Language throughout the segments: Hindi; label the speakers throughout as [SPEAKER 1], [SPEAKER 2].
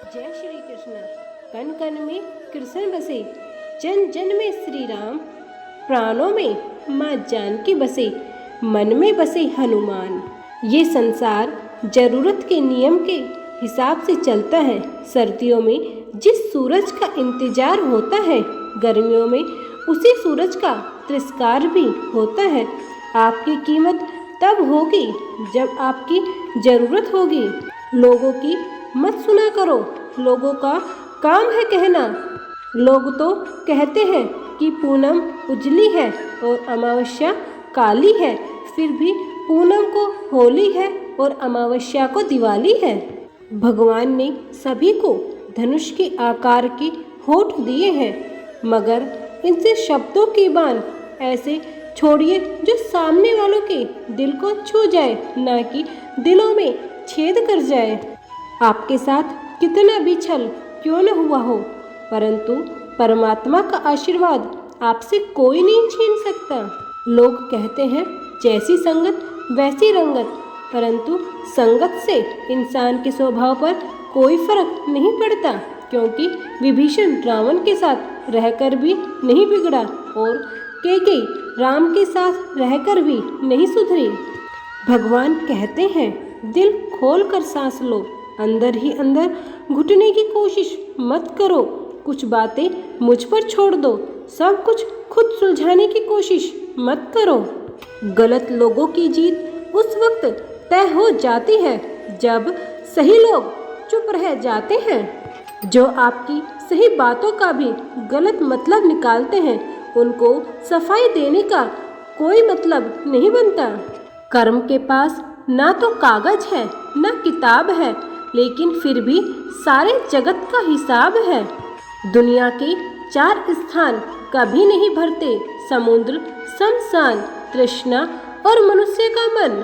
[SPEAKER 1] जय श्री कृष्ण। कण कण में कृष्ण बसे, जन जन में श्री राम, प्राणों में माँ जानकी बसे, मन में बसे हनुमान। ये संसार जरूरत के नियम के हिसाब से चलता है। सर्दियों में जिस सूरज का इंतजार होता है, गर्मियों में उसी सूरज का तिरस्कार भी होता है। आपकी कीमत तब होगी जब आपकी जरूरत होगी। लोगों की मत सुना करो, लोगों का काम है कहना। लोग तो कहते हैं कि पूनम उजली है और अमावस्या काली है, फिर भी पूनम को होली है और अमावस्या को दिवाली है। भगवान ने सभी को धनुष के आकार के होठ दिए हैं, मगर इनसे शब्दों की बाण ऐसे छोड़िए जो सामने वालों के दिल को छू जाए, ना कि दिलों में छेद कर जाए। आपके साथ कितना भी छल क्यों न हुआ हो, परंतु परमात्मा का आशीर्वाद आपसे कोई नहीं छीन सकता। लोग कहते हैं जैसी संगत वैसी रंगत, परंतु संगत से इंसान के स्वभाव पर कोई फर्क नहीं पड़ता, क्योंकि विभीषण रावण के साथ रहकर भी नहीं बिगड़ा और कैकेयी राम के साथ रहकर भी नहीं सुधरी। भगवान कहते हैं दिल खोल कर सांस लो, अंदर ही अंदर घुटने की कोशिश मत करो। कुछ बातें मुझ पर छोड़ दो, सब कुछ खुद सुलझाने की कोशिश मत करो। गलत लोगों की जीत उस वक्त तय हो जाती है जब सही लोग चुप रह जाते हैं। जो आपकी सही बातों का भी गलत मतलब निकालते हैं, उनको सफाई देने का कोई मतलब नहीं बनता। कर्म के पास ना तो कागज है ना किताब है, लेकिन फिर भी सारे जगत का हिसाब है। दुनिया के 4 स्थान कभी नहीं भरते, समुद्र, शमशान, तृष्णा और मनुष्य का मन।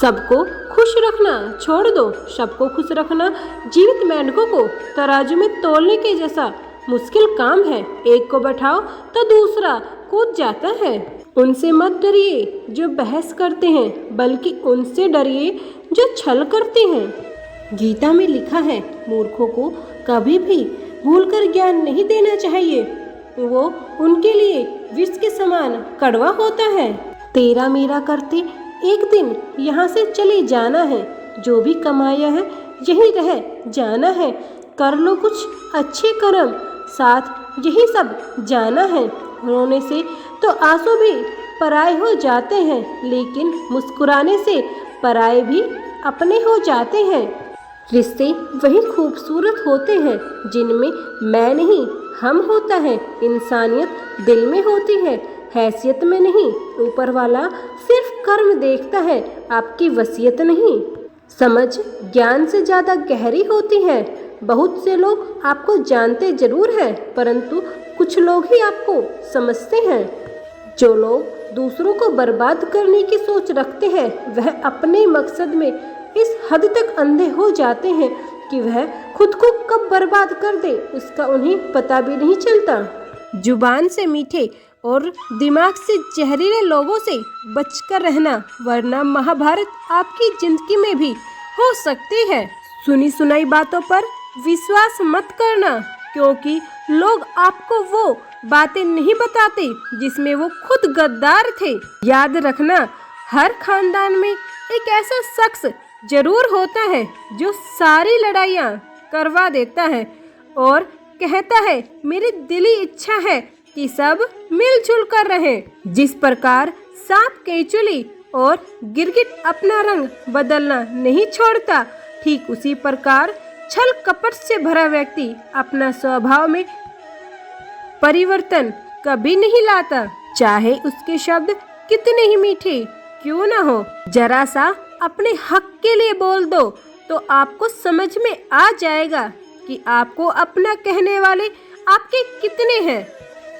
[SPEAKER 1] सबको खुश रखना छोड़ दो, सबको खुश रखना जीवित मेंढकों को तराजू में तौलने के जैसा मुश्किल काम है। एक को बैठाओ तो दूसरा कूद जाता है। उनसे मत डरिए जो बहस करते हैं, बल्कि उनसे डरिए जो छल करते हैं। गीता में लिखा है मूर्खों को कभी भी भूलकर ज्ञान नहीं देना चाहिए, वो उनके लिए विष के समान कड़वा होता है। तेरा मेरा करते एक दिन यहाँ से चले जाना है, जो भी कमाया है यही रह जाना है। कर लो कुछ अच्छे कर्म, साथ यही सब जाना है। रोने से तो आंसू भी पराए हो जाते हैं, लेकिन मुस्कुराने से पराए भी अपने हो जाते हैं। रिश्ते वही खूबसूरत होते हैं जिनमें मैं नहीं हम होता है। इंसानियत दिल में होती है, हैसियत में नहीं। ऊपर वाला सिर्फ कर्म देखता है, आपकी वसीयत नहीं। समझ ज्ञान से ज़्यादा गहरी होती है। बहुत से लोग आपको जानते जरूर हैं, परंतु कुछ लोग ही आपको समझते हैं। जो लोग दूसरों को बर्बाद करने की सोच रखते हैं, वह अपने मकसद में इस हद तक अंधे हो जाते हैं कि वह खुद को कब बर्बाद कर दे उसका उन्हें पता भी नहीं चलता। जुबान से मीठे और दिमाग से जहरीले लोगों से बचकर रहना, वरना महाभारत आपकी जिंदगी में भी हो सकती है। सुनी सुनाई बातों पर विश्वास मत करना, क्योंकि लोग आपको वो बातें नहीं बताते जिसमें वो खुद गद्दार थे। याद रखना, हर खानदान में एक ऐसा शख्स जरूर होता है जो सारी लड़ाइयाँ करवा देता है और कहता है मेरी दिली इच्छा है कि सब मिलजुल कर रहें। जिस प्रकार सांप केंचुली और गिरगिट अपना रंग बदलना नहीं छोड़ता, ठीक उसी प्रकार छल कपट से भरा व्यक्ति अपना स्वभाव में परिवर्तन कभी नहीं लाता, चाहे उसके शब्द कितने ही मीठे क्यों ना हो। जरा सा अपने हक के लिए बोल दो तो आपको समझ में आ जाएगा कि आपको अपना कहने वाले आपके कितने हैं,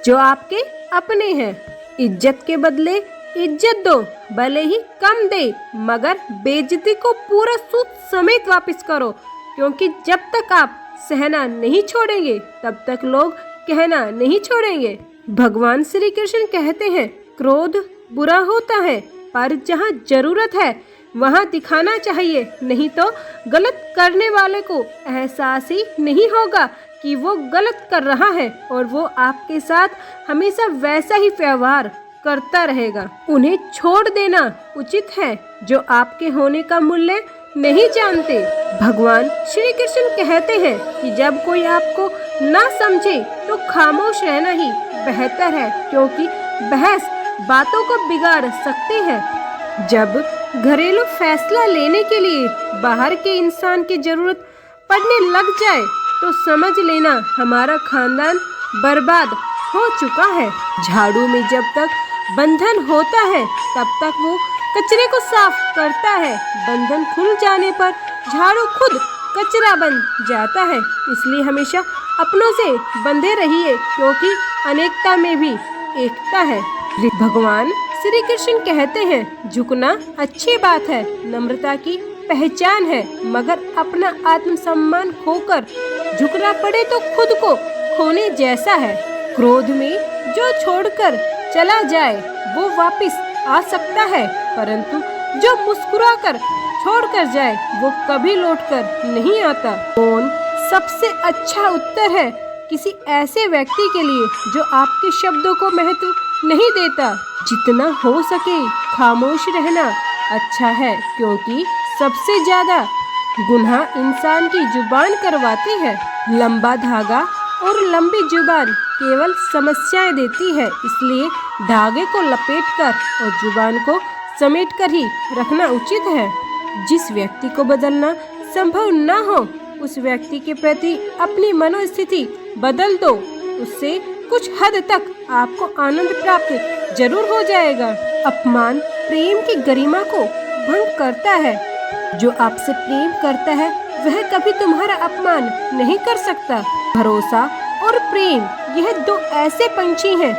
[SPEAKER 1] जो आपके अपने हैं। इज्जत के बदले इज्जत दो, भले ही कम दे, मगर बेइज्जती को पूरा सूद समेत वापस करो, क्योंकि जब तक आप सहना नहीं छोड़ेंगे तब तक लोग कहना नहीं छोड़ेंगे। भगवान श्री कृष्ण कहते हैं क्रोध बुरा होता है, पर जहाँ जरूरत है वहाँ दिखाना चाहिए, नहीं तो गलत करने वाले को एहसास ही नहीं होगा कि वो गलत कर रहा है और वो आपके साथ हमेशा वैसा ही व्यवहार करता रहेगा। उन्हें छोड़ देना उचित है जो आपके होने का मूल्य नहीं जानते। भगवान श्री कृष्ण कहते हैं कि जब कोई आपको ना समझे तो खामोश रहना ही बेहतर है, क्योंकि बहस बातों को बिगाड़ सकती है। जब घरेलू फैसला लेने के लिए बाहर के इंसान की जरूरत पड़ने लग जाए तो समझ लेना हमारा खानदान बर्बाद हो चुका है। झाड़ू में जब तक बंधन होता है तब तक वो कचरे को साफ करता है। बंधन खुल जाने पर झाड़ू खुद कचरा बन जाता है। इसलिए हमेशा अपनों से बंधे रहिए, क्योंकि अनेकता में भी एकता है। भगवान श्री कृष्ण कहते हैं, झुकना अच्छी बात है, नम्रता की पहचान है, मगर अपना आत्मसम्मान खोकर झुकना पड़े तो खुद को खोने जैसा है। क्रोध में जो छोड़कर चला जाए वो वापस आ सकता है, परंतु जो मुस्कुराकर छोड़कर जाए वो कभी लौटकर नहीं आता। कौन सबसे अच्छा उत्तर है किसी ऐसे व्यक्ति के लिए जो आपके शब्दों को महत्व नहीं देता। जितना हो सके खामोश रहना अच्छा है, क्योंकि सबसे ज्यादा गुनाह इंसान की जुबान करवाती है। लंबा धागा और लंबी जुबान केवल समस्याएं देती है, इसलिए धागे को लपेटकर और जुबान को समेटकर ही रखना उचित है। जिस व्यक्ति को बदलना संभव न हो उस व्यक्ति के प्रति अपनी मनोस्थिति बदल दो, उससे कुछ हद तक आपको आनंद प्राप्त जरूर हो जाएगा। अपमान प्रेम की गरिमा को भंग करता है। जो आपसे प्रेम करता है वह कभी तुम्हारा अपमान नहीं कर सकता। भरोसा और प्रेम यह दो ऐसे पंछी हैं